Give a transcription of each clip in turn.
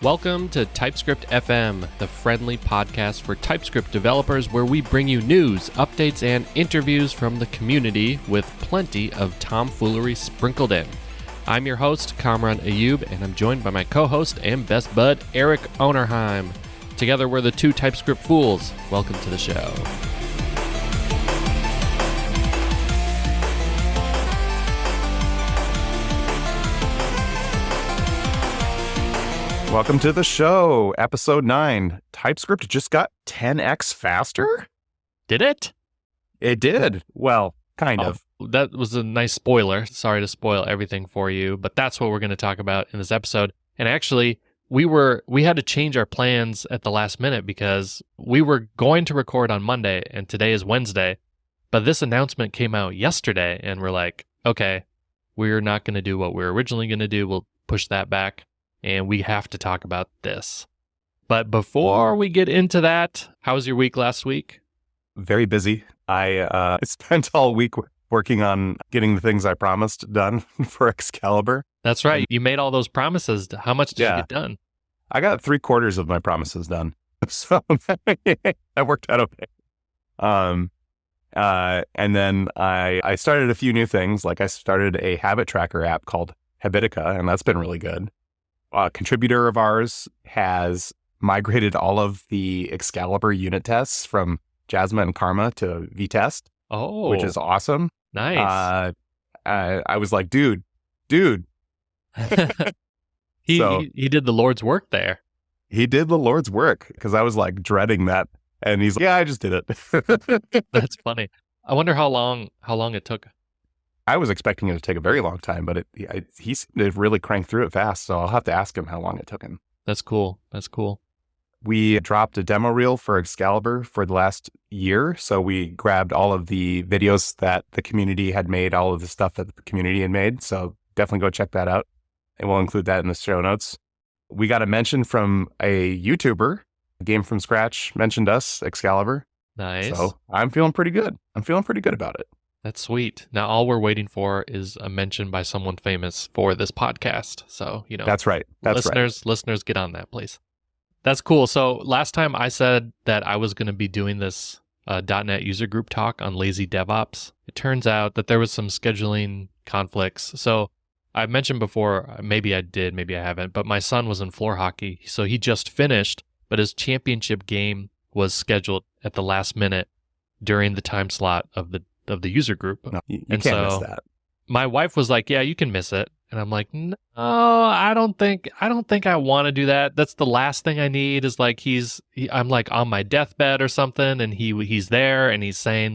Welcome to TypeScript FM, the friendly podcast for TypeScript developers where we bring you news, updates, and interviews from the community with plenty of tomfoolery sprinkled in. I'm your host, Kamran Ayub, and I'm joined by my co-host and best bud, Eric Onerheim. Together, we're the two TypeScript fools. Welcome to the show. Welcome to the show, episode 9. TypeScript just got 10x faster? Did it? It did. Well, kind of. That was a nice spoiler. Sorry to spoil everything for you, but that's what we're going to talk about in this episode. And actually, we had to change our plans at the last minute because we were going to record on Monday, and today is Wednesday. But this announcement came out yesterday, and we're like, okay, we're not going to do what we were originally going to do. We'll push that back. And we have to talk about this. But before we get into that, how was your week last week? Very busy. I spent all week working on getting the things I promised done for Excalibur. That's right. You made all those promises. How much did you get done? I got 3/4 of my promises done. So that worked out okay. And then I started a few new things. Like I started a habit tracker app called Habitica, and that's been really good. A contributor of ours has migrated all of the Excalibur unit tests from Jasma and Karma to vtest, which is awesome. Nice. I was like, dude. He did the Lord's work there. He did the Lord's work because I was like dreading that. And he's like, yeah, I just did it. That's funny. I wonder how long it took. I was expecting it to take a very long time, but he seemed to really crank through it fast. So I'll have to ask him how long it took him. That's cool. We dropped a demo reel for Excalibur for the last year. So we grabbed all of the videos that the community had made, all of the stuff that the community had made. So definitely go check that out. And we'll include that in the show notes. We got a mention from a YouTuber, Game From Scratch, mentioned us, Excalibur. Nice. So I'm feeling pretty good. About it. That's sweet. Now, all we're waiting for is a mention by someone famous for this podcast. So, That's right. Listeners, get on that, please. That's cool. So last time I said that I was going to be doing this .NET user group talk on lazy DevOps. It turns out that there was some scheduling conflicts. So I mentioned before, maybe I did, maybe I haven't, but my son was in floor hockey. So he just finished, but his championship game was scheduled at the last minute during the time slot of the user group. No, you can't miss that. My wife was like, yeah, you can miss it. And I'm like, no, I don't think I want to do that. That's the last thing I need is like, I'm like on my deathbed or something. And he's there and he's saying,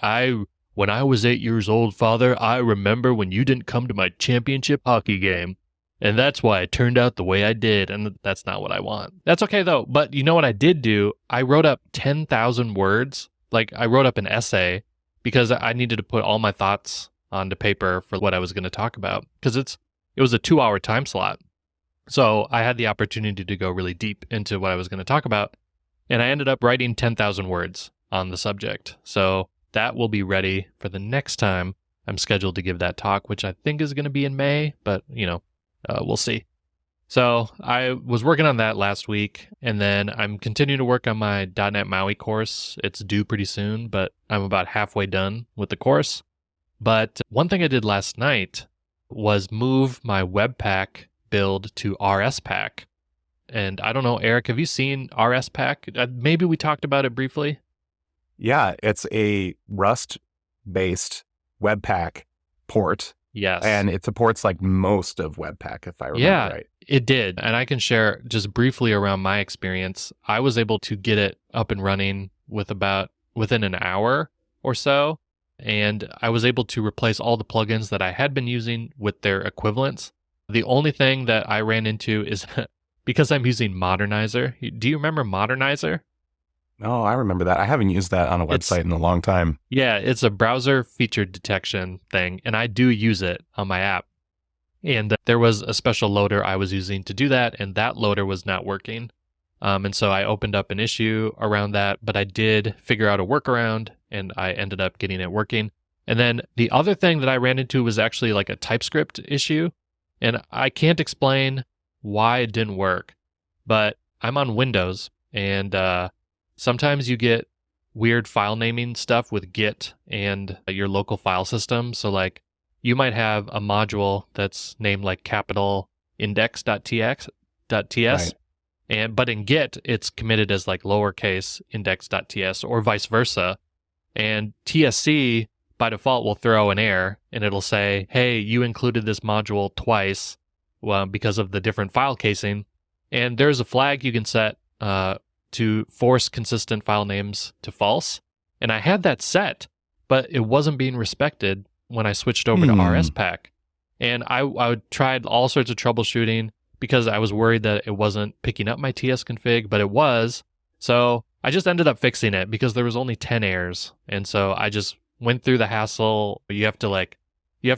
when I was 8 years old, Father, I remember when you didn't come to my championship hockey game. And that's why it turned out the way I did. And that's not what I want. That's okay though. But you know what I did do? I wrote up 10,000 words. Like I wrote up an essay because I needed to put all my thoughts onto paper for what I was going to talk about because it was a 2-hour time slot. So I had the opportunity to go really deep into what I was going to talk about. And I ended up writing 10,000 words on the subject. So that will be ready for the next time I'm scheduled to give that talk, which I think is going to be in May, but we'll see. So I was working on that last week, and then I'm continuing to work on my .NET MAUI course. It's due pretty soon, but I'm about halfway done with the course. But one thing I did last night was move my Webpack build to RSPack. And I don't know, Eric, have you seen RSPack? Maybe we talked about it briefly. Yeah, it's a Rust-based Webpack port. Yes. And it supports like most of Webpack, if I remember right. It did. And I can share just briefly around my experience. I was able to get it up and running within an hour or so. And I was able to replace all the plugins that I had been using with their equivalents. The only thing that I ran into is because I'm using Modernizer. Do you remember Modernizer? Oh, I remember that. I haven't used that on a website in a long time. Yeah, it's a browser feature detection thing, and I do use it on my app. And there was a special loader I was using to do that, and that loader was not working. And so I opened up an issue around that, but I did figure out a workaround, and I ended up getting it working. And then the other thing that I ran into was actually like a TypeScript issue, and I can't explain why it didn't work. but I'm on Windows, and sometimes you get weird file naming stuff with Git and your local file system. So like you might have a module that's named like capital index.ts, Right. but in Git it's committed as like lowercase index.ts or vice versa. And TSC by default will throw an error and it'll say, hey, you included this module twice because of the different file casing. And there's a flag you can set to force consistent file names to false. And I had that set, but it wasn't being respected when I switched over to RSPack. And I tried all sorts of troubleshooting because I was worried that it wasn't picking up my TS config, but it was. So I just ended up fixing it because there was only 10 errors. And so I just went through the hassle. You have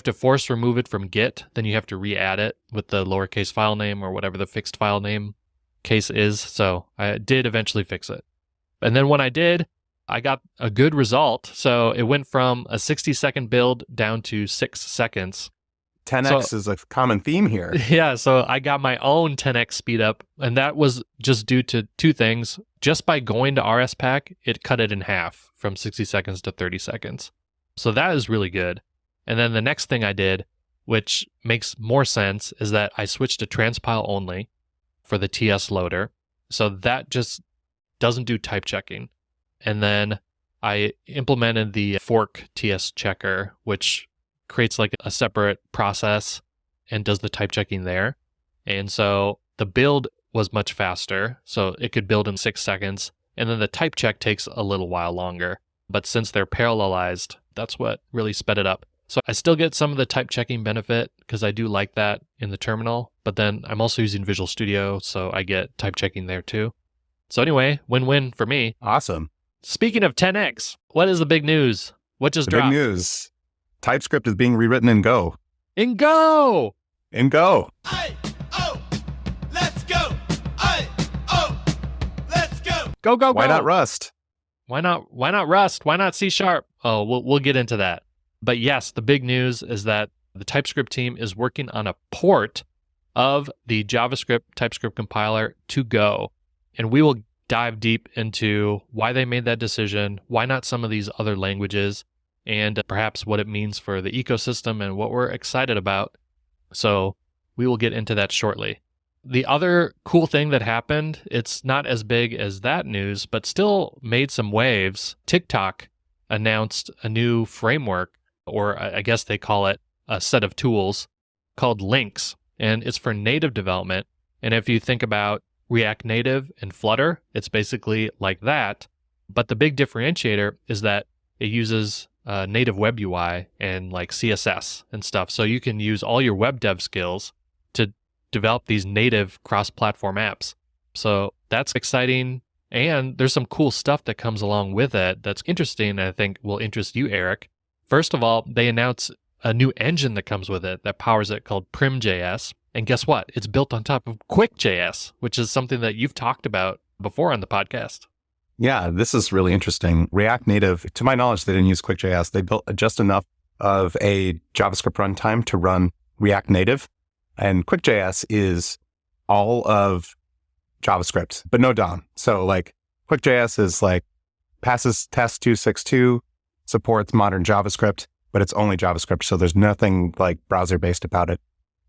to force remove it from Git, then you have to re-add it with the lowercase file name or whatever the fixed file name case is. So I did eventually fix it. And then when I did, I got a good result. So it went from a 60-second build down to 6 seconds. 10x is a common theme here. Yeah, so I got my own 10x speed up, and that was just due to two things. Just by going to RSPack, it cut it in half from 60 seconds to 30 seconds. So that is really good. And then the next thing I did, which makes more sense, is that I switched to transpile only for the TS loader. So that just doesn't do type checking. And then I implemented the fork TS checker, which creates like a separate process and does the type checking there. And so the build was much faster. So it could build in 6 seconds. And then the type check takes a little while longer. But since they're parallelized, that's what really sped it up. So I still get some of the type checking benefit because I do like that in the terminal. But then I'm also using Visual Studio, so I get type checking there too. So anyway, win-win for me. Awesome. Speaking of 10x, what is the big news? What just dropped? Big news. TypeScript is being rewritten in Go. In Go! In Go. Let's go! Let's go! Go, go, go! Why not Rust? Why not Rust? Why not C#? Oh, we'll get into that. But yes, the big news is that the TypeScript team is working on a port of the JavaScript TypeScript compiler to Go. And we will dive deep into why they made that decision, why not some of these other languages, and perhaps what it means for the ecosystem and what we're excited about. So we will get into that shortly. The other cool thing that happened, it's not as big as that news, but still made some waves. TikTok announced a new framework, or I guess they call it a set of tools called Lynx, and it's for native development. And if you think about React Native and Flutter, it's basically like that. But the big differentiator is that it uses native web UI and like CSS and stuff. So you can use all your web dev skills to develop these native cross-platform apps. So that's exciting. And there's some cool stuff that comes along with it that's interesting and I think will interest you, Eric. First of all, they announced a new engine that comes with it that powers it called Prim.js. And guess what? It's built on top of Quick.js, which is something that you've talked about before on the podcast. Yeah, this is really interesting. React Native, to my knowledge, they didn't use Quick.js. They built just enough of a JavaScript runtime to run React Native. And Quick.js is all of JavaScript, but no DOM. So like Quick.js is like passes test 262, supports modern JavaScript, but it's only JavaScript. So there's nothing like browser-based about it.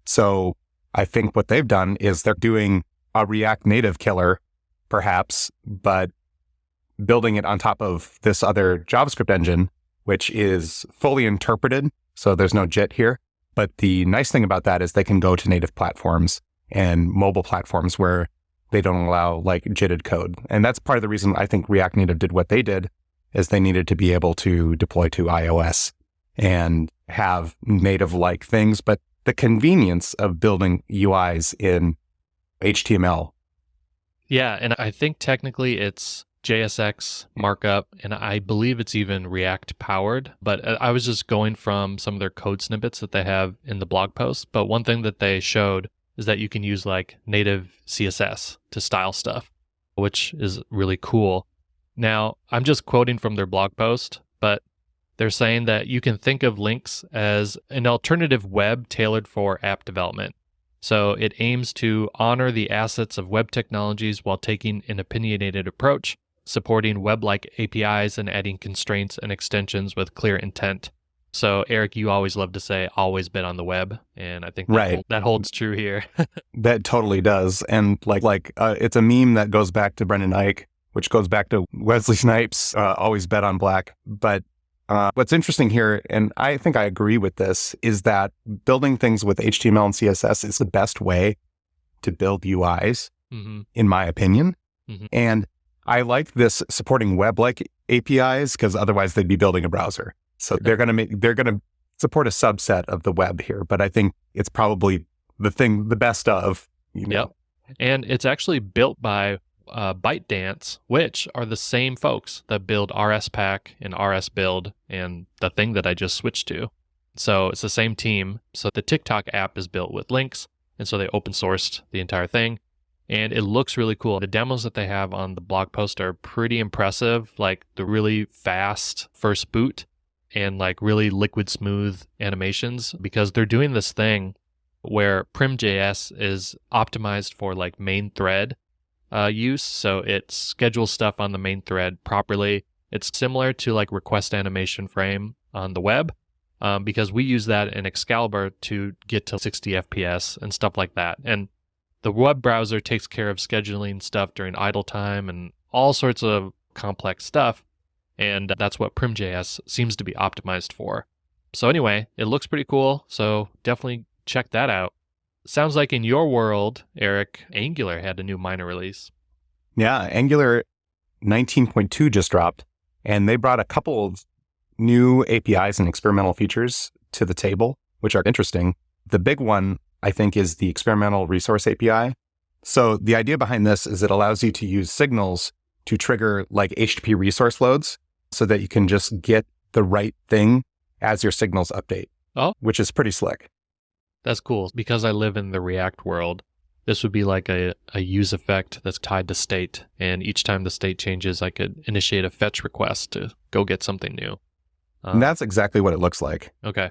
So I think what they've done is they're doing a React Native killer, perhaps, but building it on top of this other JavaScript engine, which is fully interpreted. So there's no JIT here. But the nice thing about that is they can go to native platforms and mobile platforms where they don't allow like JITted code. And that's part of the reason I think React Native did what they did, is they needed to be able to deploy to iOS and have native-like things, but the convenience of building UIs in HTML. Yeah, and I think technically it's JSX markup, and I believe it's even React powered, but I was just going from some of their code snippets that they have in the blog post. But one thing that they showed is that you can use like native CSS to style stuff, which is really cool. Now, I'm just quoting from their blog post, but they're saying that you can think of Lynx as an alternative web tailored for app development. So it aims to honor the assets of web technologies while taking an opinionated approach, supporting web-like APIs and adding constraints and extensions with clear intent. So Eric, you always love to say always been on the web, and I think that holds true here. That totally does. And it's a meme that goes back to Brendan Eich, which goes back to Wesley Snipes, always bet on black. But what's interesting here, and I think I agree with this, is that building things with HTML and CSS is the best way to build UIs, in my opinion. And I like this supporting web-like APIs because otherwise they'd be building a browser. So they're going to support a subset of the web here, but I think it's probably the best of. Yep. And it's actually built by ByteDance, which are the same folks that build RSPack and RSBuild and the thing that I just switched to. So it's the same team. So the TikTok app is built with Lynx, and so they open sourced the entire thing. And it looks really cool. The demos that they have on the blog post are pretty impressive, like the really fast first boot and like really liquid smooth animations, because they're doing this thing where Prim.js is optimized for like main thread use. So it schedules stuff on the main thread properly. It's similar to like request animation frame on the web, because we use that in Excalibur to get to 60 FPS and stuff like that. And the web browser takes care of scheduling stuff during idle time and all sorts of complex stuff. And that's what Prim.js seems to be optimized for. So anyway, it looks pretty cool. So definitely check that out. Sounds like in your world, Eric, Angular had a new minor release. Yeah, Angular 19.2 just dropped, and they brought a couple of new APIs and experimental features to the table, which are interesting. The big one, I think, is the experimental resource API. So the idea behind this is it allows you to use signals to trigger like HTTP resource loads so that you can just get the right thing as your signals update, which is pretty slick. That's cool. Because I live in the React world, this would be like a use effect that's tied to state. And each time the state changes, I could initiate a fetch request to go get something new. And that's exactly what it looks like. Okay.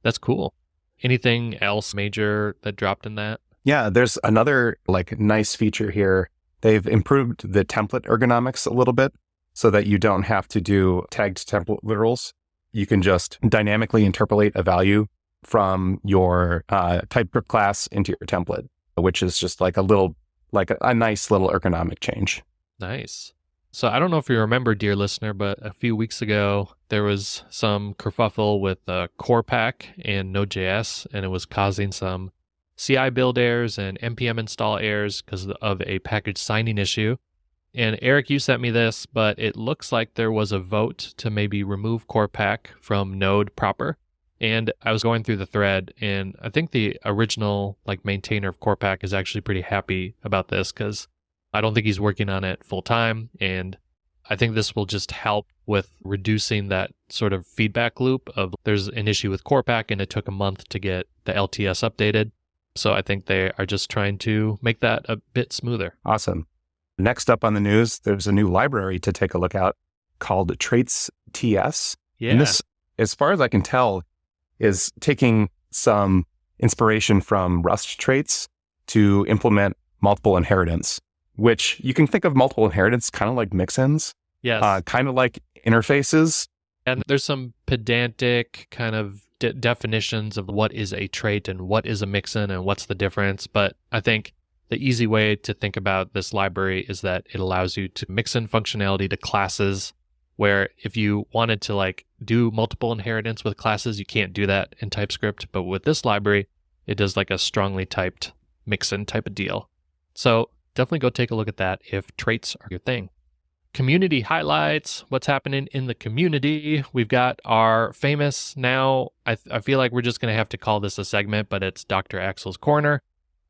That's cool. Anything else major that dropped in that? Yeah, there's another like nice feature here. They've improved the template ergonomics a little bit so that you don't have to do tagged template literals. You can just dynamically interpolate a value from your TypeScript class into your template, which is just like a nice little ergonomic change. Nice. So I don't know if you remember, dear listener, but a few weeks ago, there was some kerfuffle with Corepack and Nodejs, and it was causing some CI build errors and NPM install errors because of a package signing issue. And Eric, you sent me this, but it looks like there was a vote to maybe remove Corepack from Node proper. And I was going through the thread, and I think the original like maintainer of Corepack is actually pretty happy about this because I don't think he's working on it full time. And I think this will just help with reducing that sort of feedback loop of there's an issue with Corepack and it took a month to get the LTS updated. So I think they are just trying to make that a bit smoother. Awesome. Next up on the news, there's a new library to take a look at called Traits.ts. Yeah. And this, as far as I can tell, is taking some inspiration from Rust traits to implement multiple inheritance, which you can think of multiple inheritance kind of like mixins. Yes. Kind of like interfaces. And there's some pedantic kind of definitions of what is a trait and what is a mixin and what's the difference. But I think the easy way to think about this library is that it allows you to mix in functionality to classes, where if you wanted to like do multiple inheritance with classes, you can't do that in TypeScript. But with this library, it does like a strongly typed mixin type of deal. So definitely go take a look at that if traits are your thing. Community highlights, what's happening in the community. We've got our famous now, I feel like we're just going to have to call this a segment, but it's Dr. Axel's Corner.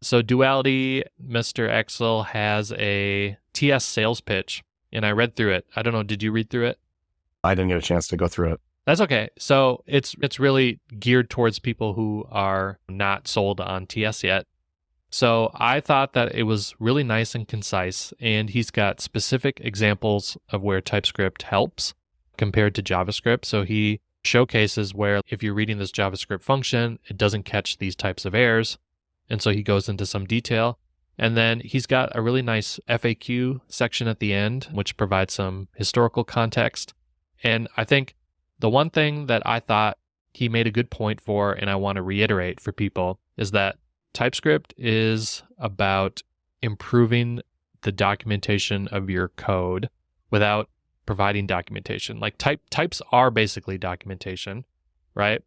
So Duality, Mr. Axel has a TS sales pitch, and I read through it. I don't know, did you read through it? I didn't get a chance to go through it. That's okay. So it's really geared towards people who are not sold on TS yet. So I thought that it was really nice and concise, and he's got specific examples of where TypeScript helps compared to JavaScript. So he showcases where if you're reading this JavaScript function, it doesn't catch these types of errors. And so he goes into some detail. And then he's got a really nice FAQ section at the end, which provides some historical context. And I think the one thing that I thought he made a good point for, and I want to reiterate for people, is that TypeScript is about improving the documentation of your code without providing documentation. Like types are basically documentation, right?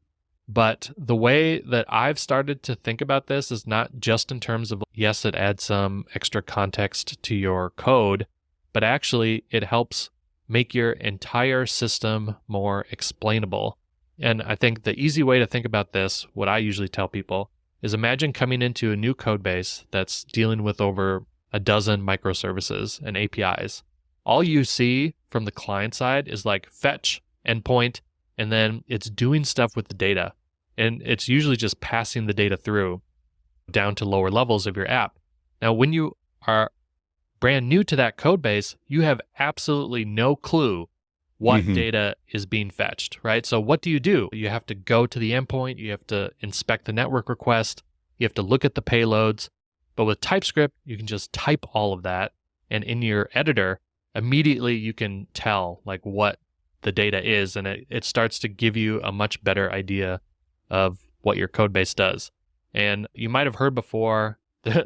But the way that I've started to think about this is not just in terms of, yes, it adds some extra context to your code, but actually it helps make your entire system more explainable. And I think the easy way to think about this, what I usually tell people, is imagine coming into a new code base that's dealing with over a dozen microservices and APIs. All you see from the client side is like fetch, endpoint, and then it's doing stuff with the data. And it's usually just passing the data through down to lower levels of your app. Now, when you are brand new to that code base, you have absolutely no clue what data is being fetched, right? So what do? You have to go to the endpoint, you have to inspect the network request, you have to look at the payloads. But with TypeScript, you can just type all of that. And in your editor, immediately you can tell like what the data is, and it starts to give you a much better idea of what your code base does. And you might have heard before,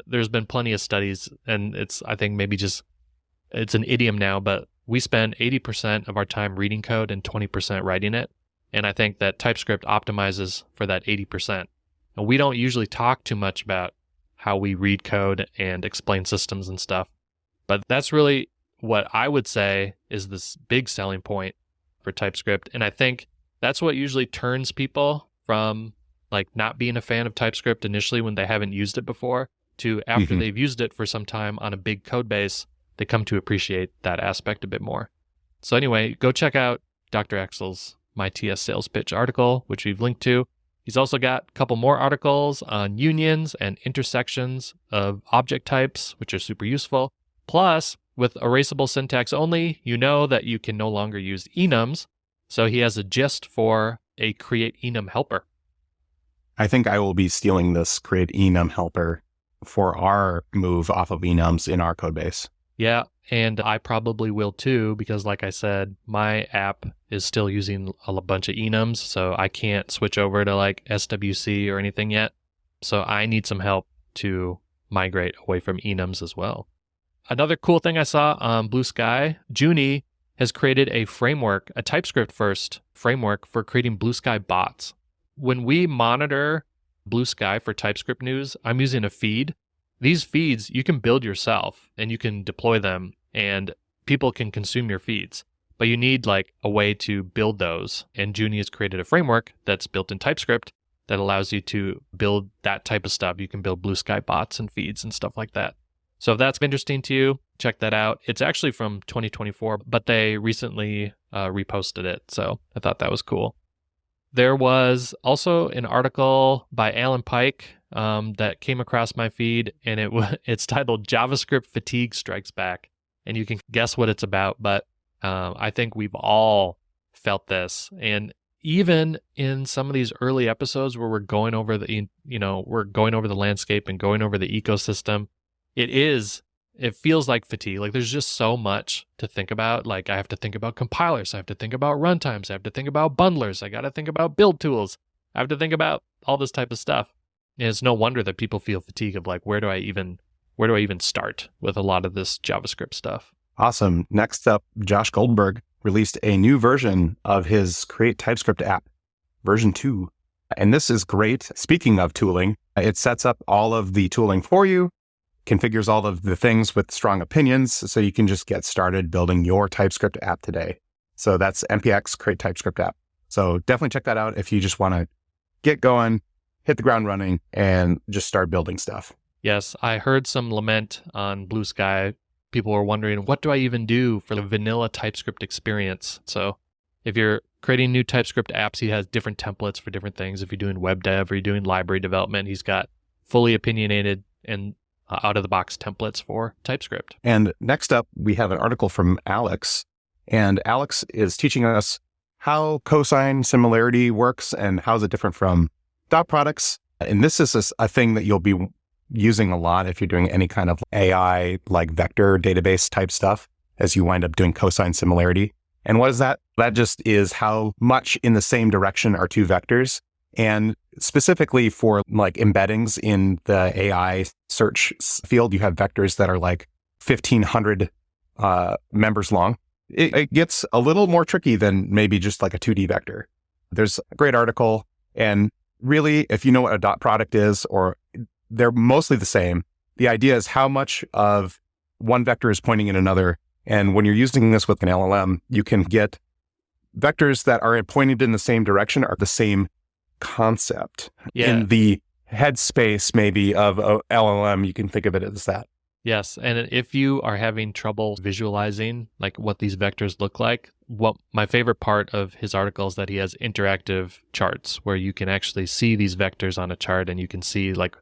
there's been plenty of studies, and I think maybe just, it's an idiom now, but we spend 80% of our time reading code and 20% writing it. And I think that TypeScript optimizes for that 80%. And we don't usually talk too much about how we read code and explain systems and stuff. But that's really what I would say is this big selling point for TypeScript. And I think that's what usually turns people from like not being a fan of TypeScript initially when they haven't used it before to after they've used it for some time on a big code base, they come to appreciate that aspect a bit more. So anyway, go check out Dr. Axel's My TS Sales Pitch article, which we've linked to. He's also got a couple more articles on unions and intersections of object types, which are super useful. Plus, with erasable syntax only, you know that you can no longer use enums. So he has a gist for a create enum helper. I think I will be stealing this create enum helper for our move off of enums in our code base. Yeah, and I probably will too, because like I said, my app is still using a bunch of enums, so I can't switch over to like SWC or anything yet. So I need some help to migrate away from enums as well. Another cool thing I saw on BlueSky, Junie has created a framework, a TypeScript-first framework for creating BlueSky bots. When we monitor BlueSky for TypeScript news, I'm using a feed. These feeds you can build yourself and you can deploy them and people can consume your feeds. But you need like a way to build those. And Junie has created a framework that's built in TypeScript that allows you to build that type of stuff. You can build BlueSky bots and feeds and stuff like that. So if that's interesting to you, check that out. It's actually from 2024, but they recently reposted it. So I thought that was cool. There was also an article by Alan Pike that came across my feed, and it's titled JavaScript Fatigue Strikes Back. And you can guess what it's about, but I think we've all felt this. And even in some of these early episodes where we're going over the landscape and going over the ecosystem, it feels like fatigue. Like there's just so much to think about. Like I have to think about compilers. I have to think about runtimes. I have to think about bundlers. I got to think about build tools. I have to think about all this type of stuff. And it's no wonder that people feel fatigue of like, where do I even start with a lot of this JavaScript stuff? Awesome. Next up, Josh Goldberg released a new version of his create-typescript-app, version 2. And this is great. Speaking of tooling, it sets up all of the tooling for you, configures all of the things with strong opinions, so you can just get started building your TypeScript app today. So that's npx create-typescript-app. So definitely check that out if you just want to get going, hit the ground running, and just start building stuff. Yes, I heard some lament on BlueSky. People were wondering, what do I even do for the vanilla TypeScript experience? So if you're creating new TypeScript apps, he has different templates for different things. If you're doing web dev or you're doing library development, he's got fully opinionated and out-of-the-box templates for TypeScript. And next up, we have an article from Alex. And Alex is teaching us how Cosine Similarity works and how is it different from dot products. And this is a thing that you'll be using a lot if you're doing any kind of AI, like vector database type stuff, as you wind up doing cosine similarity. And what is that? That just is how much in the same direction are two vectors. And specifically for like embeddings in the AI search field, you have vectors that are like 1,500 members long. It gets a little more tricky than maybe just like a 2D vector. There's a great article, and really, if you know what a dot product is, or they're mostly the same, the idea is how much of one vector is pointing in another. And when you're using this with an LLM, you can get vectors that are pointed in the same direction are the same concept. Yeah. In the headspace maybe of a LLM, you can think of it as that. Yes, and if you are having trouble visualizing like what these vectors look like, what my favorite part of his article is that he has interactive charts where you can actually see these vectors on a chart, and you can see like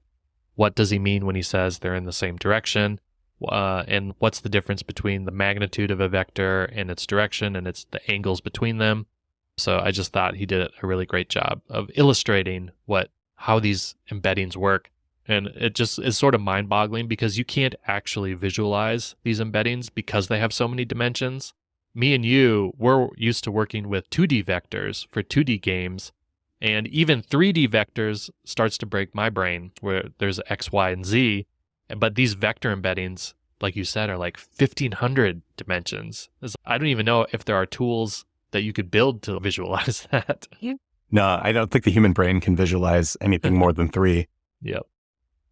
what does he mean when he says they're in the same direction, and what's the difference between the magnitude of a vector and its direction, and it's the angles between them. So I just thought he did a really great job of illustrating how these embeddings work. And it just is sort of mind-boggling because you can't actually visualize these embeddings because they have so many dimensions. Me and you, we're used to working with 2D vectors for 2D games, and even 3D vectors starts to break my brain where there's X, Y, and Z. But these vector embeddings, like you said, are like 1,500 dimensions. I don't even know if there are tools that you could build to visualize that. No, I don't think the human brain can visualize anything more than 3. Yep.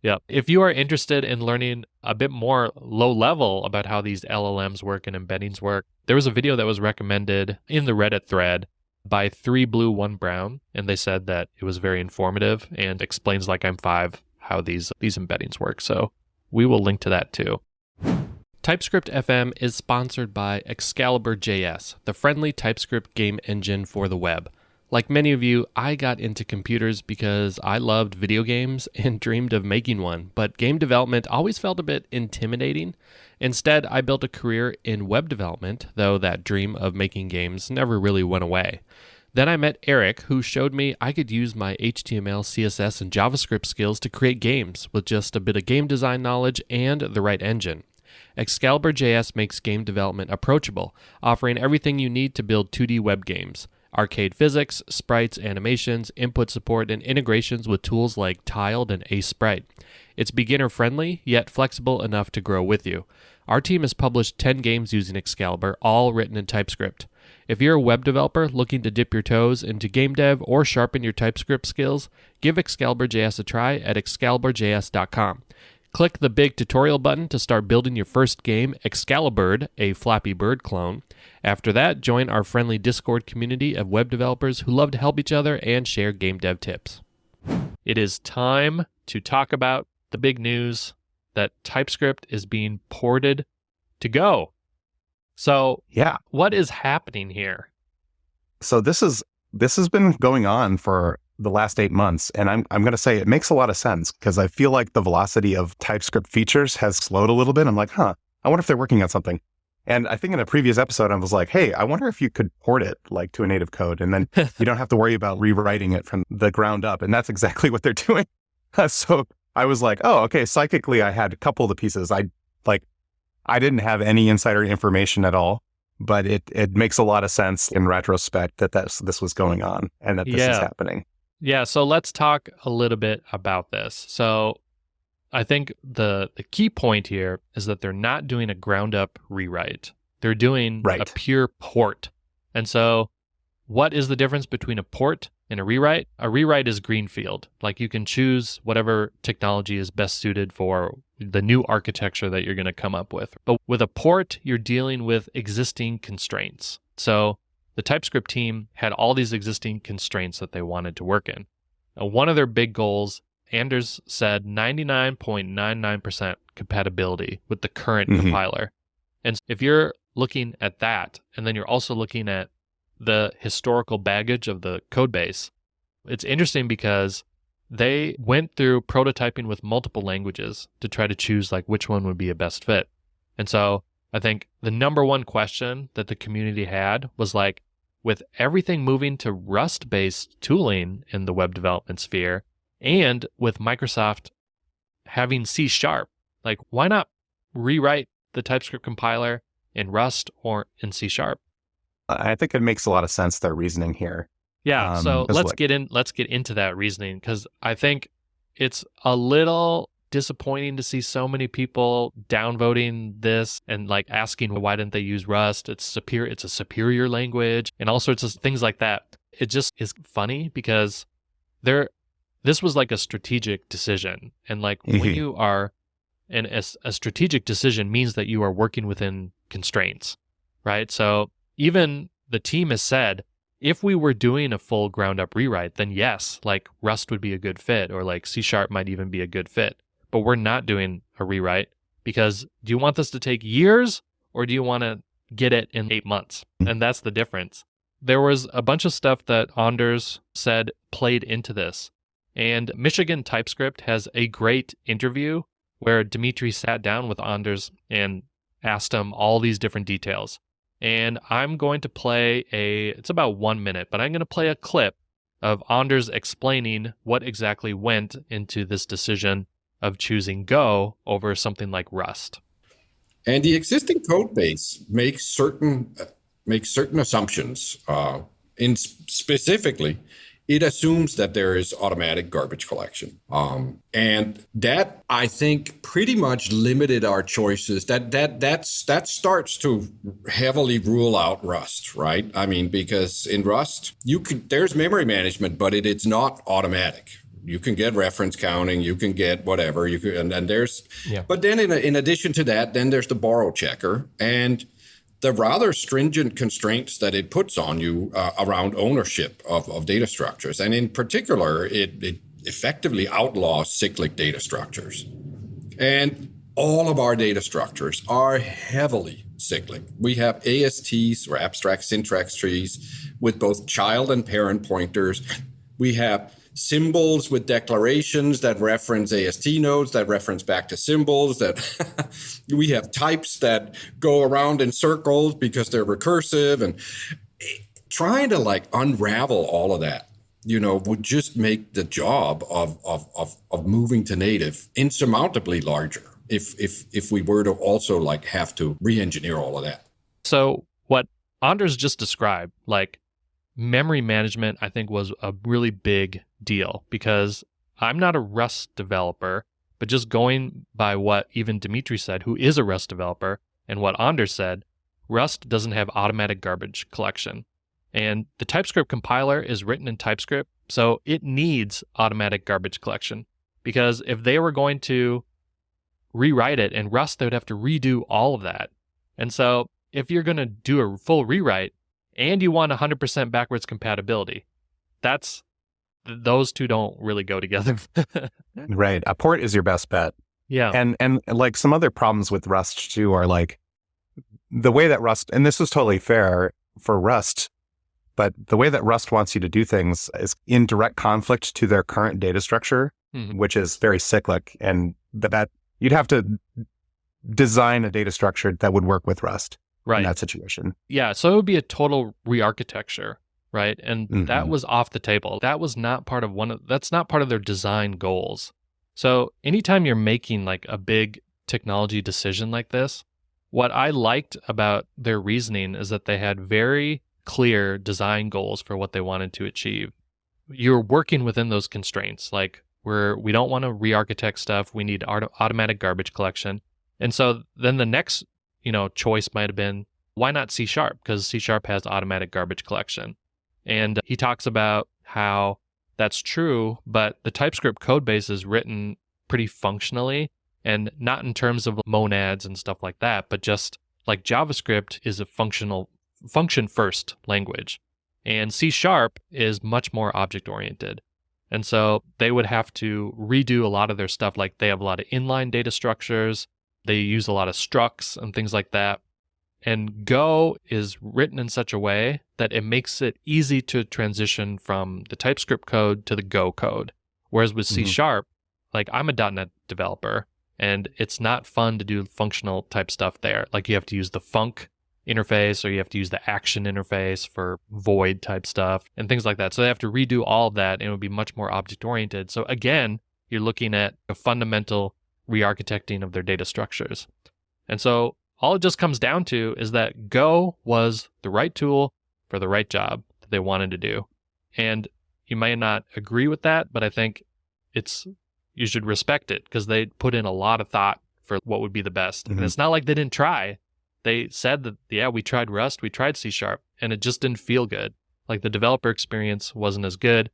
Yeah. If you are interested in learning a bit more low level about how these LLMs work and embeddings work, there was a video that was recommended in the Reddit thread by 3 Blue 1 Brown, and they said that it was very informative and explains like I'm 5 how these embeddings work. So we will link to that too. TypeScript FM is sponsored by Excalibur.js, the friendly TypeScript game engine for the web. Like many of you, I got into computers because I loved video games and dreamed of making one, but game development always felt a bit intimidating. Instead, I built a career in web development, though that dream of making games never really went away. Then I met Eric, who showed me I could use my HTML, CSS, and JavaScript skills to create games with just a bit of game design knowledge and the right engine. Excalibur.js makes game development approachable, offering everything you need to build 2D web games. Arcade physics, sprites, animations, input support, and integrations with tools like Tiled and Sprite. It's beginner-friendly, yet flexible enough to grow with you. Our team has published 10 games using Excalibur, all written in TypeScript. If you're a web developer looking to dip your toes into game dev or sharpen your TypeScript skills, give Excalibur.js a try at excalibur.js.com. Click the big tutorial button to start building your first game, Excalibur, a Flappy Bird clone. After that, join our friendly Discord community of web developers who love to help each other and share game dev tips. It is time to talk about the big news that TypeScript is being ported to Go. So, yeah, what is happening here? So this has been going on for the last 8 months, and I'm going to say it makes a lot of sense because I feel like the velocity of TypeScript features has slowed a little bit. I'm like, I wonder if they're working on something. And I think in a previous episode, I was like, hey, I wonder if you could port it like to a native code, and then you don't have to worry about rewriting it from the ground up. And that's exactly what they're doing. So I was like, oh, okay. Psychically, I had a couple of the pieces. I didn't have any insider information at all, but it makes a lot of sense in retrospect that this was going on and that this is happening. Yeah. So let's talk a little bit about this. So I think the key point here is that they're not doing a ground up rewrite. They're doing a pure port. And so what is the difference between a port and a rewrite? A rewrite is greenfield. Like you can choose whatever technology is best suited for the new architecture that you're going to come up with. But with a port, you're dealing with existing constraints. So the TypeScript team had all these existing constraints that they wanted to work in. Now, one of their big goals, Anders said 99.99% compatibility with the current compiler. And if you're looking at that, and then you're also looking at the historical baggage of the code base, it's interesting because they went through prototyping with multiple languages to try to choose like which one would be a best fit. And so I think the number one question that the community had was like, with everything moving to Rust-based tooling in the web development sphere, and with Microsoft having C sharp. Like, why not rewrite the TypeScript compiler in Rust or in C sharp? I think it makes a lot of sense, their reasoning here. Yeah, so let's like, get into that reasoning, because I think it's a little disappointing to see so many people downvoting this and like asking why didn't they use Rust? It's a superior language and all sorts of things like that. It just is funny because this was like a strategic decision, and like when you are and a strategic decision means that you are working within constraints, right? So even the team has said, if we were doing a full ground up rewrite, then yes, like Rust would be a good fit, or like C sharp might even be a good fit. But we're not doing a rewrite because do you want this to take years, or do you want to get it in 8 months? And that's the difference. There was a bunch of stuff that Anders said played into this. And Michigan TypeScript has a great interview where Dimitri sat down with Anders and asked him all these different details. And I'm going to play it's about 1 minute, but I'm going to play a clip of Anders explaining what exactly went into this decision of choosing Go over something like Rust. And the existing code base makes certain assumptions. Specifically, it assumes that there is automatic garbage collection. And that, I think, pretty much limited our choices. That starts to heavily rule out Rust, right? I mean, because in Rust, there's memory management, but it's not automatic. You can get reference counting, you can get whatever, but then in addition to that, then there's the borrow checker and the rather stringent constraints that it puts on you around ownership of data structures. And in particular, it effectively outlaws cyclic data structures. And all of our data structures are heavily cyclic. We have ASTs, or abstract syntax trees, with both child and parent pointers. We have symbols with declarations that reference AST nodes, that reference back to symbols, that we have types that go around in circles because they're recursive, and trying to like unravel all of that, would just make the job of moving to native insurmountably larger if we were to also like have to re-engineer all of that. So what Anders just described, like memory management, I think was a really big deal, because I'm not a Rust developer, but just going by what even Dimitri said, who is a Rust developer, and what Anders said, Rust doesn't have automatic garbage collection. And the TypeScript compiler is written in TypeScript, so it needs automatic garbage collection. Because if they were going to rewrite it in Rust, they would have to redo all of that. And so if you're going to do a full rewrite and you want 100% backwards compatibility, those two don't really go together. Right. A port is your best bet. Yeah. And like some other problems with Rust too are like the way that Rust, and this is totally fair for Rust, but the way that Rust wants you to do things is in direct conflict to their current data structure, which is very cyclic. And that you'd have to design a data structure that would work with Rust in that situation. Yeah. So it would be a total re-architecture. Right. And that was off the table. That was not part of that's not part of their design goals. So anytime you're making like a big technology decision like this, what I liked about their reasoning is that they had very clear design goals for what they wanted to achieve. You're working within those constraints. Like we don't want to re-architect stuff. We need automatic garbage collection. And so then the next, choice might have been, why not C sharp? Because C sharp has automatic garbage collection. And he talks about how that's true, but the TypeScript code base is written pretty functionally, and not in terms of monads and stuff like that, but just like JavaScript is a function-first language. And C sharp is much more object-oriented. And so they would have to redo a lot of their stuff. Like they have a lot of inline data structures. They use a lot of structs and things like that. And Go is written in such a way that it makes it easy to transition from the TypeScript code to the Go code. Whereas with C sharp, like I'm a .NET developer, and it's not fun to do functional type stuff there. Like you have to use the func interface, or you have to use the action interface for void type stuff and things like that. So they have to redo all of that, and it would be much more object oriented. So again, you're looking at a fundamental re-architecting of their data structures. And so all it just comes down to is that Go was the right tool for the right job that they wanted to do. And you may not agree with that, but I think you should respect it because they put in a lot of thought for what would be the best. Mm-hmm. And it's not like they didn't try. They said that, yeah, we tried Rust, we tried C#, and it just didn't feel good. Like the developer experience wasn't as good.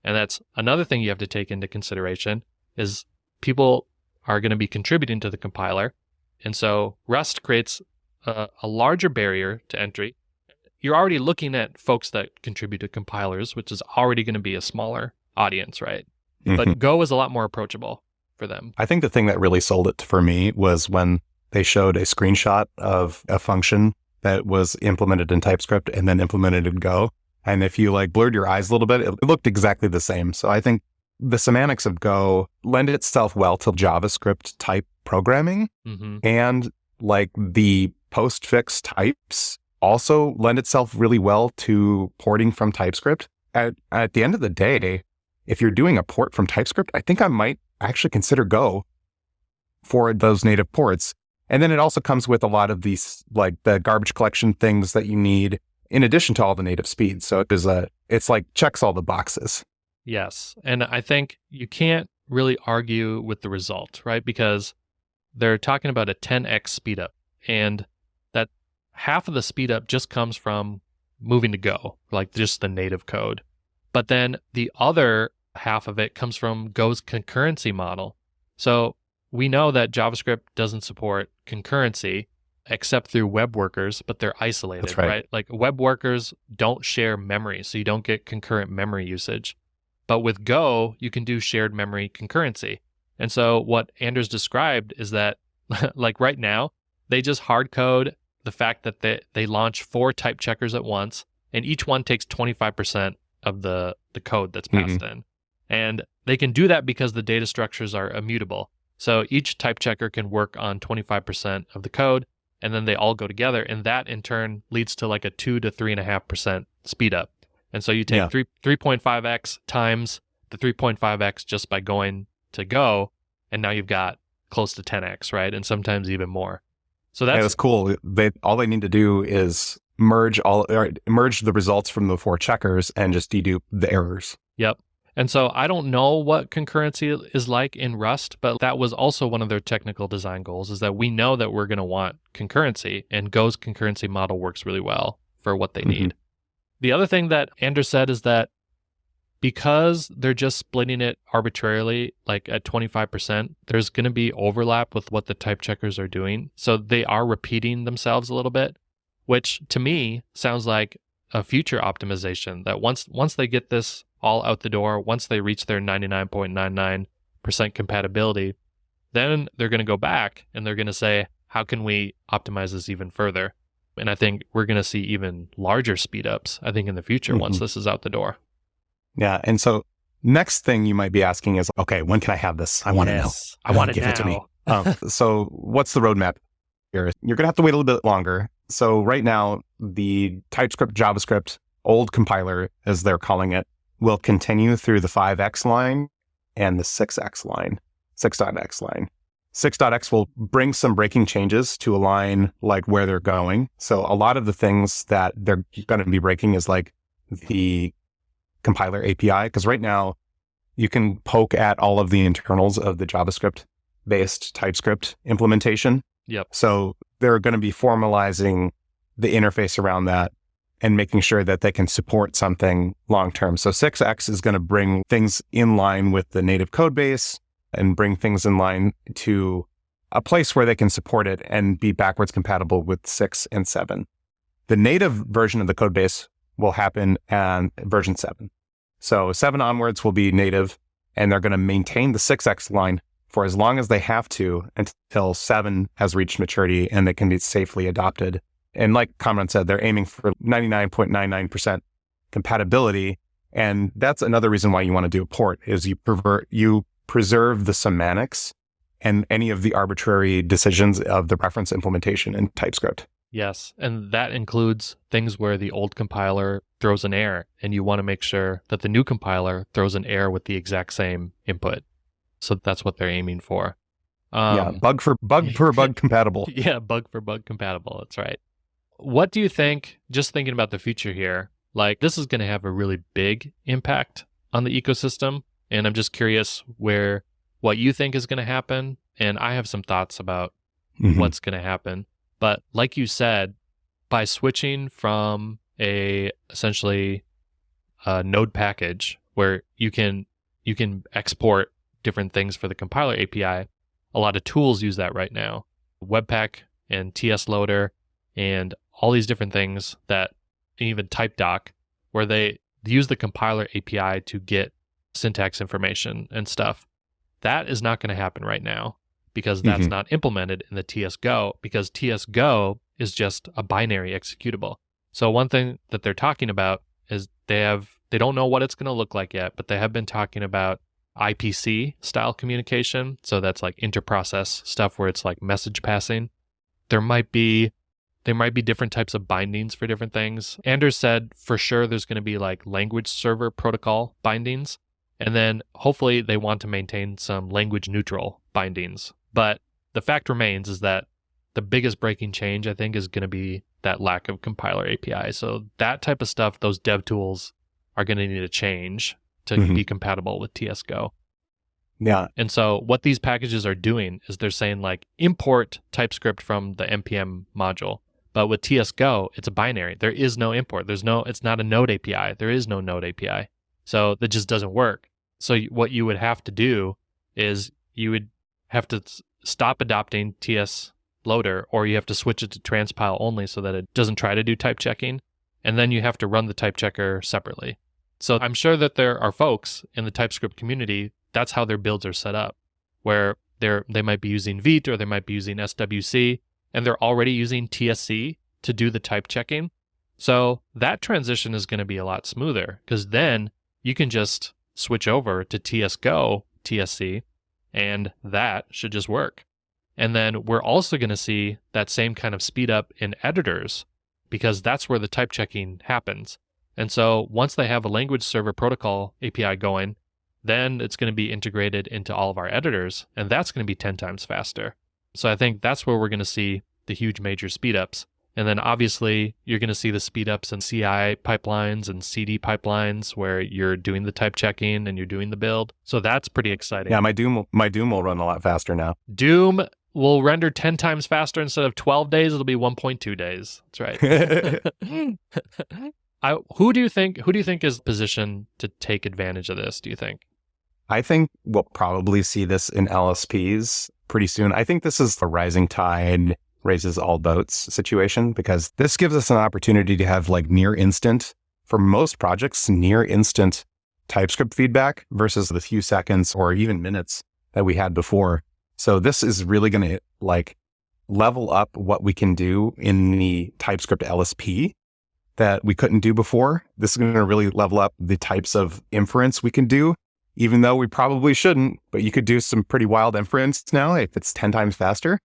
And that's another thing you have to take into consideration is people are going to be contributing to the compiler. And so Rust creates a larger barrier to entry. You're already looking at folks that contribute to compilers, which is already going to be a smaller audience, right? Mm-hmm. But Go is a lot more approachable for them. I think the thing that really sold it for me was when they showed a screenshot of a function that was implemented in TypeScript and then implemented in Go. And if you like blurred your eyes a little bit, it looked exactly the same. So I think the semantics of Go lend itself well to JavaScript type programming. Mm-hmm. And like the postfix types also lend itself really well to porting from TypeScript. At the end of the day, if you're doing a port from TypeScript, I think I might actually consider Go for those native ports. And then it also comes with a lot of these, like the garbage collection things that you need in addition to all the native speeds. So it's like checks all the boxes. Yes. And I think you can't really argue with the result, right? Because they're talking about a 10x speedup, and that half of the speedup just comes from moving to Go, like just the native code. But then the other half of it comes from Go's concurrency model. So we know that JavaScript doesn't support concurrency except through web workers, but they're isolated, That's right. Like web workers don't share memory, so you don't get concurrent memory usage. But with Go, you can do shared memory concurrency. And so what Anders described is that like right now, they just hard code the fact that they launch 4 type checkers at once, and each one takes 25% of the code that's passed in. And they can do that because the data structures are immutable. So each type checker can work on 25% of the code, and then they all go together. And that in turn leads to like a 2 to 3.5% speed up. And so you take 3.5x times the 3.5x just by going to Go, and now you've got close to 10x, right? And sometimes even more. So that's cool. All they need to do is merge the results from the 4 checkers and just dedupe the errors. Yep. And so I don't know what concurrency is like in Rust, but that was also one of their technical design goals, is that we know that we're going to want concurrency, and Go's concurrency model works really well for what they need. The other thing that Anders said is that because they're just splitting it arbitrarily, like at 25%, there's going to be overlap with what the type checkers are doing. So they are repeating themselves a little bit, which to me sounds like a future optimization, that once they get this all out the door, once they reach their 99.99% compatibility, then they're going to go back and they're going to say, how can we optimize this even further? And I think we're going to see even larger speedups, I think, in the future once this is out the door. Yeah. And so next thing you might be asking is, okay, when can I have this? I want to know. I want it Give now. it to me. So what's the roadmap here? You're going to have to wait a little bit longer. So right now, the TypeScript, JavaScript, old compiler, as they're calling it, will continue through the 5x line and the 6x line, 6.x line. 6.x will bring some breaking changes to align like where they're going. So a lot of the things that they're going to be breaking is like the compiler API, because right now you can poke at all of the internals of the JavaScript-based TypeScript implementation. Yep. So they're going to be formalizing the interface around that and making sure that they can support something long-term. So 6x is going to bring things in line with the native code base and bring things in line to a place where they can support it and be backwards compatible with 6 and 7. The native version of the code base will happen at version 7. So 7 onwards will be native, and they're going to maintain the 6x line for as long as they have to until 7 has reached maturity and they can be safely adopted. And like Conrad said, they're aiming for 99.99% compatibility. And that's another reason why you want to do a port, is you preserve the semantics and any of the arbitrary decisions of the reference implementation in TypeScript. Yes, and that includes things where the old compiler throws an error, and you want to make sure that the new compiler throws an error with the exact same input. So that's what they're aiming for. Bug for bug compatible. Yeah, bug for bug compatible. That's right. What do you think, just thinking about the future here, like this is going to have a really big impact on the ecosystem. And I'm just curious what you think is going to happen. And I have some thoughts about what's going to happen. But like you said, by switching from essentially a node package where you can export different things for the compiler API, a lot of tools use that right now. Webpack and TS Loader and all these different things that even TypeDoc, where they use the compiler API to get syntax information and stuff. That is not going to happen right now because that's not implemented in the tsgo, because tsgo is just a binary executable. So one thing that they're talking about is they don't know what it's going to look like yet, but they have been talking about IPC style communication. So that's like interprocess stuff where it's like message passing. There might be different types of bindings for different things. Anders said for sure there's going to be like language server protocol bindings. And then hopefully they want to maintain some language neutral bindings. But the fact remains is that the biggest breaking change, I think, is going to be that lack of compiler API. So that type of stuff, those dev tools are going to need to change to be compatible with tsgo. Yeah. And so what these packages are doing is they're saying like import TypeScript from the npm module. But with tsgo, it's a binary. There is no import. It's not a node API. There is no node API. So that just doesn't work. So what you would have to do is you would have to stop adopting TS Loader, or you have to switch it to transpile only so that it doesn't try to do type checking. And then you have to run the type checker separately. So I'm sure that there are folks in the TypeScript community, that's how their builds are set up, where they might be using Vite or they might be using SWC, and they're already using TSC to do the type checking. So that transition is going to be a lot smoother because then you can just switch over to tsgo TSC, and that should just work. And then we're also going to see that same kind of speed up in editors because that's where the type checking happens. And so once they have a language server protocol API going, then it's going to be integrated into all of our editors, and that's going to be 10 times faster. So I think that's where we're going to see the huge major speedups. And then obviously you're going to see the speedups in CI pipelines and CD pipelines where you're doing the type checking and you're doing the build. So that's pretty exciting. Yeah, my Doom will run a lot faster now. Doom will render 10 times faster. Instead of 12 days, it'll be 1.2 days. That's right. Who do you think is positioned to take advantage of this, do you think? I think we'll probably see this in LSPs pretty soon. I think this is the rising tide raises all boats situation because this gives us an opportunity to have like near instant, for most projects, near instant TypeScript feedback versus the few seconds or even minutes that we had before. So this is really going to like level up what we can do in the TypeScript LSP that we couldn't do before. This is going to really level up the types of inference we can do, even though we probably shouldn't, but you could do some pretty wild inference now if it's 10 times faster.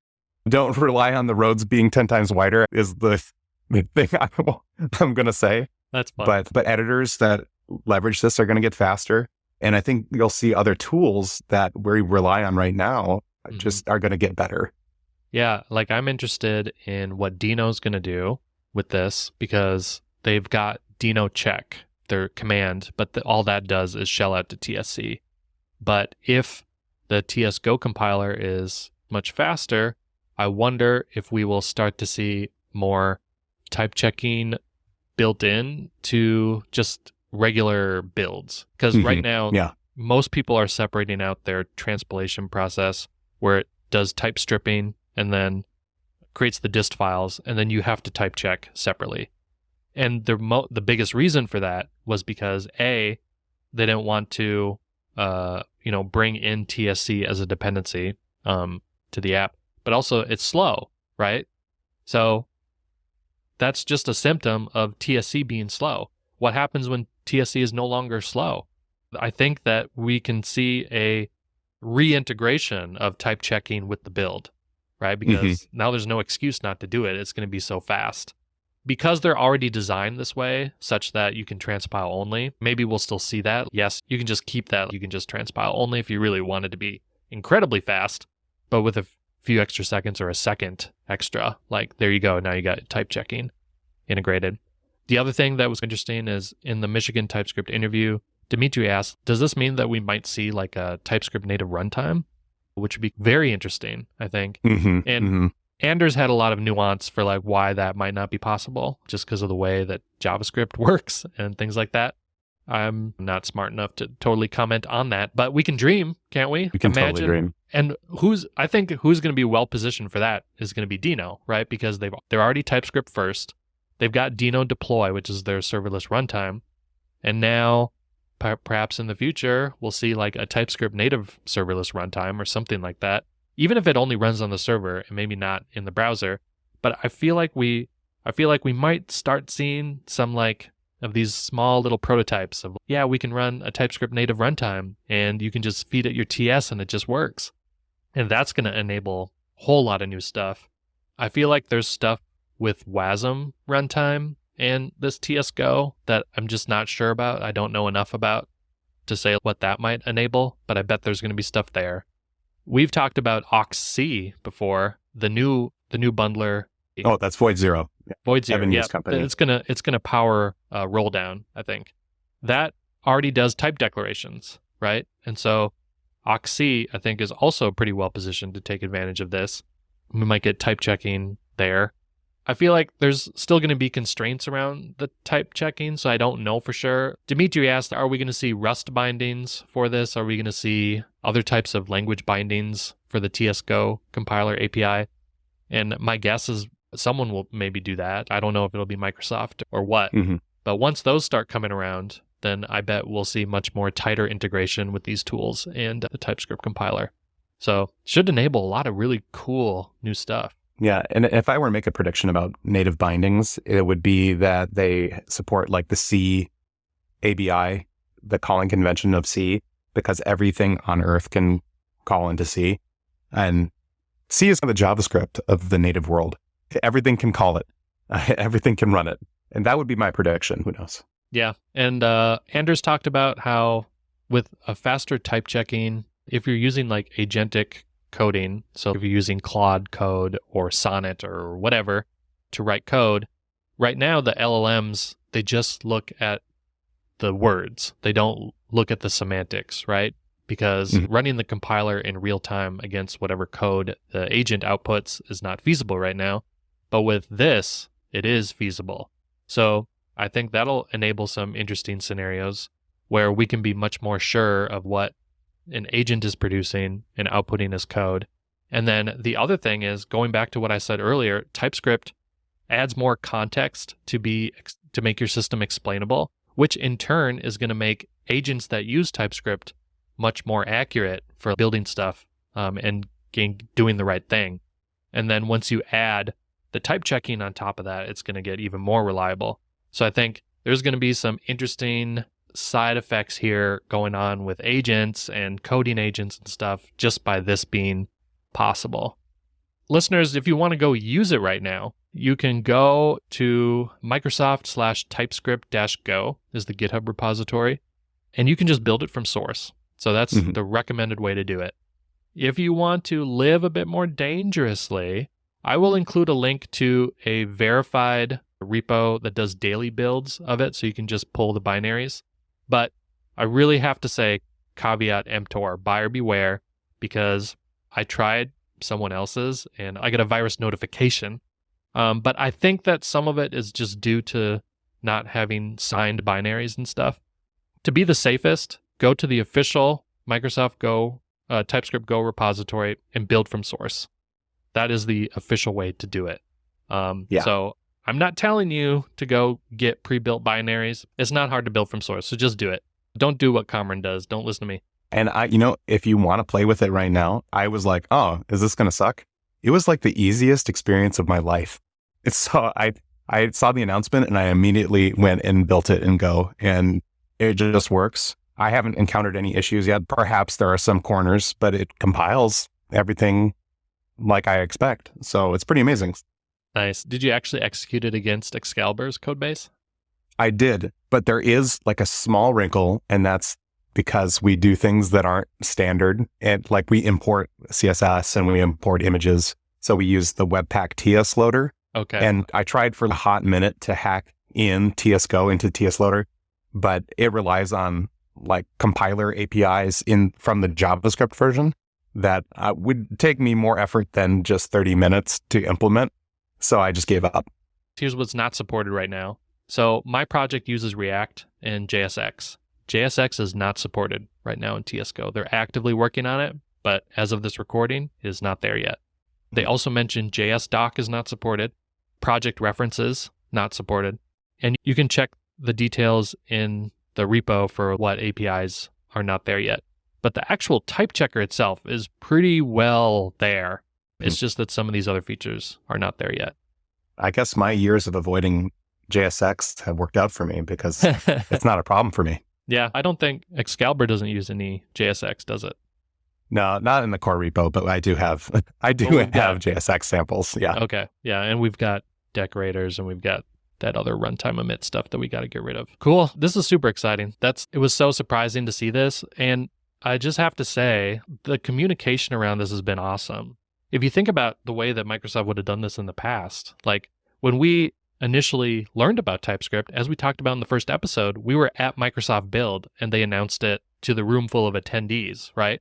Don't rely on the roads being 10 times wider is the thing I'm going to say. That's fun. But editors that leverage this are going to get faster. And I think you'll see other tools that we rely on right now just are going to get better. Yeah, like I'm interested in what Dino's going to do with this because they've got Dino check, their command, but all that does is shell out to TSC. But if the tsgo compiler is much faster, I wonder if we will start to see more type checking built in to just regular builds. Because right now, most people are separating out their transpilation process where it does type stripping and then creates the dist files, and then you have to type check separately. And the biggest reason for that was because they didn't want to bring in TSC as a dependency to the app, but also it's slow, right? So that's just a symptom of TSC being slow. What happens when TSC is no longer slow? I think that we can see a reintegration of type checking with the build, right? Because now there's no excuse not to do it. It's going to be so fast. because they're already designed this way, such that you can transpile only, maybe we'll still see that. Yes, you can just keep that. You can just transpile only if you really wanted to be incredibly fast, but with a few extra seconds or a second extra, like there you go. Now you got type checking integrated. The other thing that was interesting is in the Michigan TypeScript interview, Dimitri asked, does this mean that we might see like a TypeScript native runtime? Which would be very interesting, I think. And Anders had a lot of nuance for like why that might not be possible, just because of the way that JavaScript works and things like that. I'm not smart enough to totally comment on that, but we can dream, can't we? We can totally dream. And I think who's going to be well positioned for that is going to be Deno, right? Because they're already TypeScript first. They've got Deno deploy, which is their serverless runtime. And now perhaps in the future, we'll see like a TypeScript native serverless runtime or something like that. Even if it only runs on the server and maybe not in the browser. But I feel like we might start seeing some like of these small little prototypes of, yeah, we can run a TypeScript native runtime and you can just feed it your TS and it just works. And that's going to enable a whole lot of new stuff. I feel like there's stuff with WASM runtime and this tsgo that I'm just not sure about. I don't know enough about to say what that might enable, but I bet there's going to be stuff there. We've talked about Oxc before, the new bundler. Oh, that's Void Zero. Void Zero, yeah. Company. It's gonna power roll down, I think. That already does type declarations, right? And so Oxc, I think, is also pretty well positioned to take advantage of this. We might get type checking there. I feel like there's still going to be constraints around the type checking, so I don't know for sure. Dimitri asked, are we going to see Rust bindings for this? Are we going to see other types of language bindings for the tsgo compiler API? And my guess is someone will maybe do that. I don't know if it'll be Microsoft or what. But once those start coming around, then I bet we'll see much more tighter integration with these tools and the TypeScript compiler. So should enable a lot of really cool new stuff. Yeah, and if I were to make a prediction about native bindings, it would be that they support like the C ABI, the calling convention of C, because everything on Earth can call into C. And C is the JavaScript of the native world. Everything can call it. Everything can run it. And that would be my prediction. Who knows? Yeah. And Anders talked about how with a faster type checking, if you're using like agentic coding, so if you're using Claude code or Sonnet or whatever to write code, right now the LLMs, they just look at the words. They don't look at the semantics, right? Because running the compiler in real time against whatever code the agent outputs is not feasible right now. But with this, it is feasible. So I think that'll enable some interesting scenarios where we can be much more sure of what an agent is producing and outputting as code. And then the other thing is, going back to what I said earlier, TypeScript adds more context to make your system explainable, which in turn is going to make agents that use TypeScript much more accurate for building stuff and doing the right thing. And then once you add the type checking on top of that, it's going to get even more reliable. So I think there's going to be some interesting side effects here going on with agents and coding agents and stuff just by this being possible. Listeners, if you want to go use it right now, you can go to Microsoft/TypeScript-go is the GitHub repository, and you can just build it from source. So that's the recommended way to do it. If you want to live a bit more dangerously, I will include a link to a verified repo that does daily builds of it, so you can just pull the binaries. But I really have to say, caveat emptor, buyer beware, because I tried someone else's and I got a virus notification. But I think that some of it is just due to not having signed binaries and stuff. To be the safest, go to the official Microsoft Go, TypeScript Go repository and build from source. That is the official way to do it. So I'm not telling you to go get pre-built binaries. It's not hard to build from source, so just do it. Don't do what Cameron does. Don't listen to me. And if you want to play with it right now, I was like, oh, is this going to suck? It was like the easiest experience of my life. So I saw the announcement and I immediately went and built it in Go, and it just works. I haven't encountered any issues yet. Perhaps there are some corners, but it compiles everything like I expect. So it's pretty amazing. Nice. Did you actually execute it against Excalibur's code base? I did, but there is like a small wrinkle, and that's because we do things that aren't standard. And like we import CSS and we import images. So we use the Webpack TS loader. Okay. And I tried for a hot minute to hack in tsgo into TS loader, but it relies on like compiler APIs from the JavaScript version that would take me more effort than just 30 minutes to implement. So I just gave up. Here's what's not supported right now. So my project uses React and JSX. JSX is not supported right now in tsgo. They're actively working on it, but as of this recording, it is not there yet. They also mentioned JSDoc is not supported. Project references, not supported. And you can check the details in the repo for what APIs are not there yet. But the actual type checker itself is pretty well there. It's just that some of these other features are not there yet. I guess my years of avoiding JSX have worked out for me because it's not a problem for me. Yeah, I don't think Excalibur doesn't use any JSX, does it? No, not in the core repo, but I do have JSX samples. Yeah. Okay. Yeah, and we've got decorators and we've got that other runtime emit stuff that we got to get rid of. Cool. This is super exciting. It was so surprising to see this. And I just have to say, the communication around this has been awesome. If you think about the way that Microsoft would have done this in the past, like when we initially learned about TypeScript, as we talked about in the first episode, we were at Microsoft Build and they announced it to the room full of attendees, right?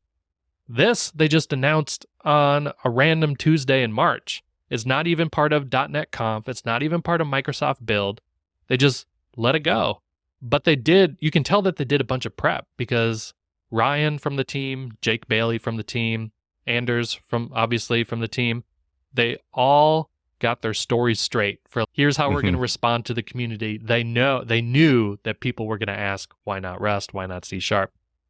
This, they just announced on a random Tuesday in March. It's not even part of .NET Conf. It's not even part of Microsoft Build. They just let it go. But they did, you can tell that they did a bunch of prep because Ryan from the team, Jake Bailey from the team, Anders obviously from the team, they all got their stories straight for here's how we're going to respond to the community. They knew that people were going to ask, why not Rust? Why not C#?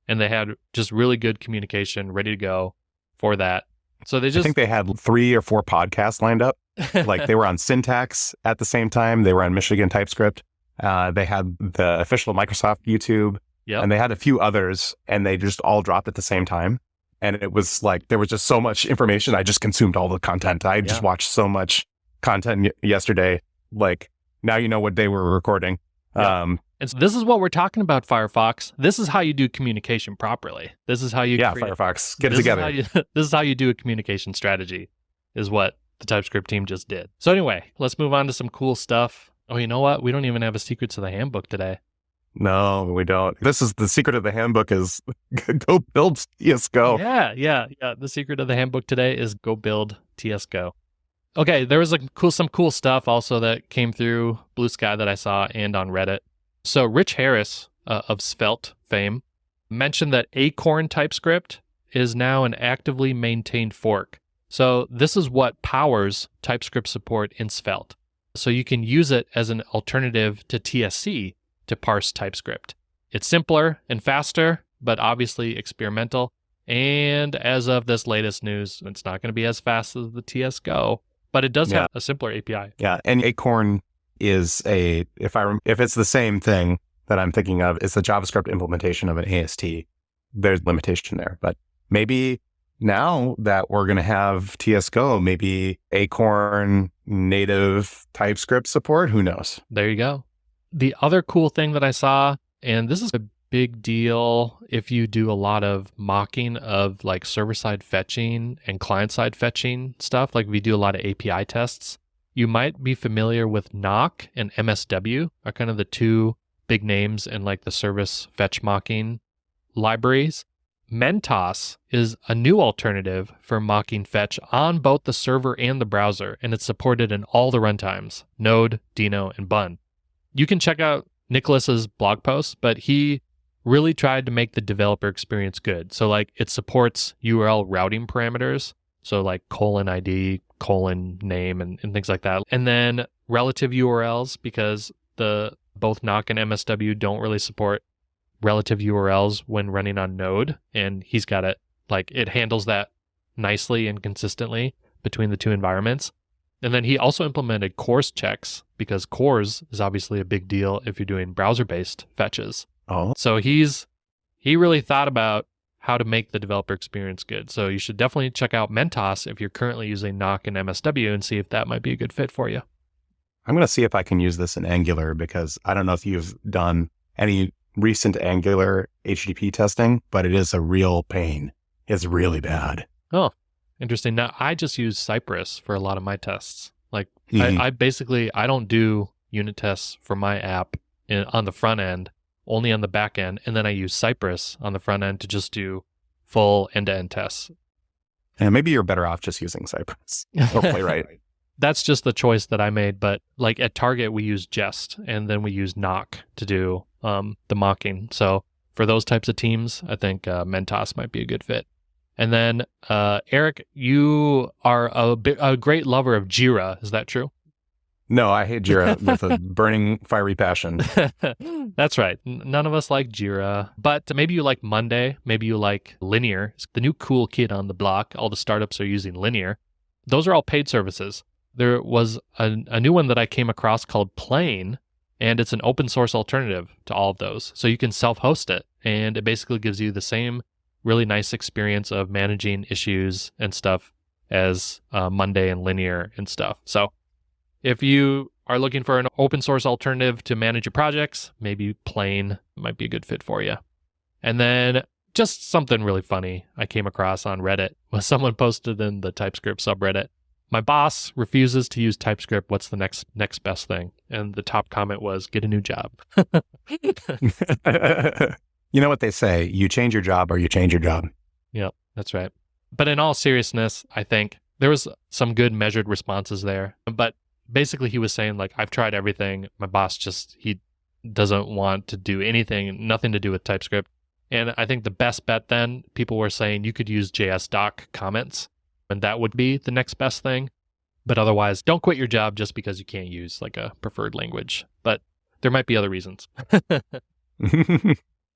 And they had just really good communication ready to go for that. So I think they had 3 or 4 podcasts lined up. Like they were on Syntax at the same time. They were on Michigan TypeScript. They had the official Microsoft YouTube. Yep. And they had a few others and they just all dropped at the same time. And it was like, there was just so much information. I just consumed all the content. I just watched so much content yesterday. Like now you know what day we're recording. Yep. And so this is what we're talking about, Firefox. This is how you do communication properly. This is how you Firefox, get it together. This is how you do a communication strategy, is what the TypeScript team just did. So anyway, let's move on to some cool stuff. Oh, you know what? We don't even have a secret to the handbook today. No, we don't. This is the secret of the handbook is go build tsgo. Yeah. The secret of the handbook today is go build tsgo. Okay, there was some cool stuff also that came through BlueSky that I saw and on Reddit. So Rich Harris of Svelte fame mentioned that acorn-typescript is now an actively maintained fork. So this is what powers TypeScript support in Svelte. So you can use it as an alternative to TSC to parse TypeScript. It's simpler and faster, but obviously experimental. And as of this latest news, it's not going to be as fast as the tsgo, but it does have a simpler API. Yeah, and Acorn is if it's the same thing that I'm thinking of, it's the JavaScript implementation of an AST. There's limitation there, but maybe now that we're going to have tsgo, maybe Acorn native TypeScript support, who knows? There you go. The other cool thing that I saw, and this is a big deal if you do a lot of mocking of like server-side fetching and client-side fetching stuff, like we do a lot of API tests. You might be familiar with Nock and MSW are kind of the two big names in like the service fetch mocking libraries. Mentoss is a new alternative for mocking fetch on both the server and the browser, and it's supported in all the runtimes, Node, Dino, and Bun. You can check out Nicholas's blog post, but he really tried to make the developer experience good. So like it supports URL routing parameters, so like :ID, :name, and things like that. And then relative URLs, because both Nock and MSW don't really support relative URLs when running on Node, and he's got it, like it handles that nicely and consistently between the two environments. And then he also implemented CORS checks, because CORS is obviously a big deal if you're doing browser-based fetches. Oh. So he really thought about how to make the developer experience good. So you should definitely check out Mentoss if you're currently using Nock and MSW and see if that might be a good fit for you. I'm going to see if I can use this in Angular, because I don't know if you've done any recent Angular HTTP testing, but it is a real pain. It's really bad. Oh, interesting. Now, I just use Cypress for a lot of my tests. Like, Mhm. I don't do unit tests for my app on the front end, only on the back end. And then I use Cypress on the front end to just do full end-to-end tests. And maybe you're better off just using Cypress. Hopefully, right? That's just the choice that I made. But like at Target, we use Jest, and then we use Nock to do the mocking. So for those types of teams, I think Mentoss might be a good fit. And then Eric, you are a great lover of JIRA. Is that true? No, I hate JIRA with a burning, fiery passion. That's right. None of us like JIRA, but maybe you like Monday. Maybe you like Linear. It's the new cool kid on the block. All the startups are using Linear. Those are all paid services. There was a new one that I came across called Plane, and it's an open source alternative to all of those. So you can self-host it, and it basically gives you the same really nice experience of managing issues and stuff as Monday and Linear and stuff. So if you are looking for an open source alternative to manage your projects, maybe Plane might be a good fit for you. And then just something really funny I came across on Reddit was someone posted in the TypeScript subreddit, "My boss refuses to use TypeScript. What's the next best thing?" And the top comment was, "Get a new job." You know what they say, you change your job or you change your job. Yep, that's right. But in all seriousness, I think there was some good measured responses there. But basically he was saying, like, I've tried everything. My boss he doesn't want to do anything, nothing to do with TypeScript. And I think the best bet then, people were saying you could use JS-doc comments, and that would be the next best thing. But otherwise, don't quit your job just because you can't use like a preferred language. But there might be other reasons.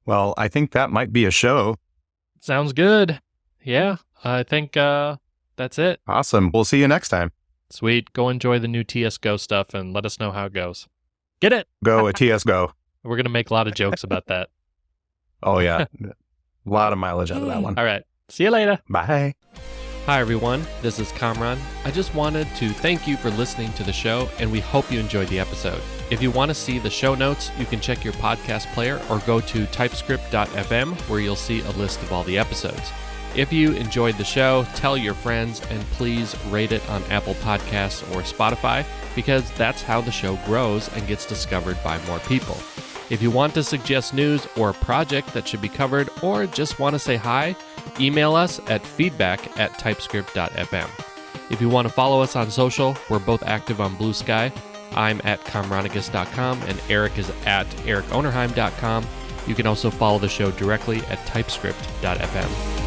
Well, I think that might be a show. Sounds good. Yeah, I think that's it. Awesome. We'll see you next time. Sweet. Go enjoy the new tsgo stuff and let us know how it goes. Get it? Go, tsgo. We're going to make a lot of jokes about that. Oh, yeah. A lot of mileage out of that one. All right. See you later. Bye. Hi, everyone. This is Kamran. I just wanted to thank you for listening to the show, and we hope you enjoyed the episode. If you want to see the show notes, you can check your podcast player or go to typescript.fm, where you'll see a list of all the episodes. If you enjoyed the show, tell your friends, and please rate it on Apple Podcasts or Spotify, because that's how the show grows and gets discovered by more people. If you want to suggest news or a project that should be covered, or just want to say hi, email us at feedback@typescript.fm. If you want to follow us on social, we're both active on BlueSky. I'm at kamronikus.com and Eric is at ericonerheim.com. You can also follow the show directly at typescript.fm.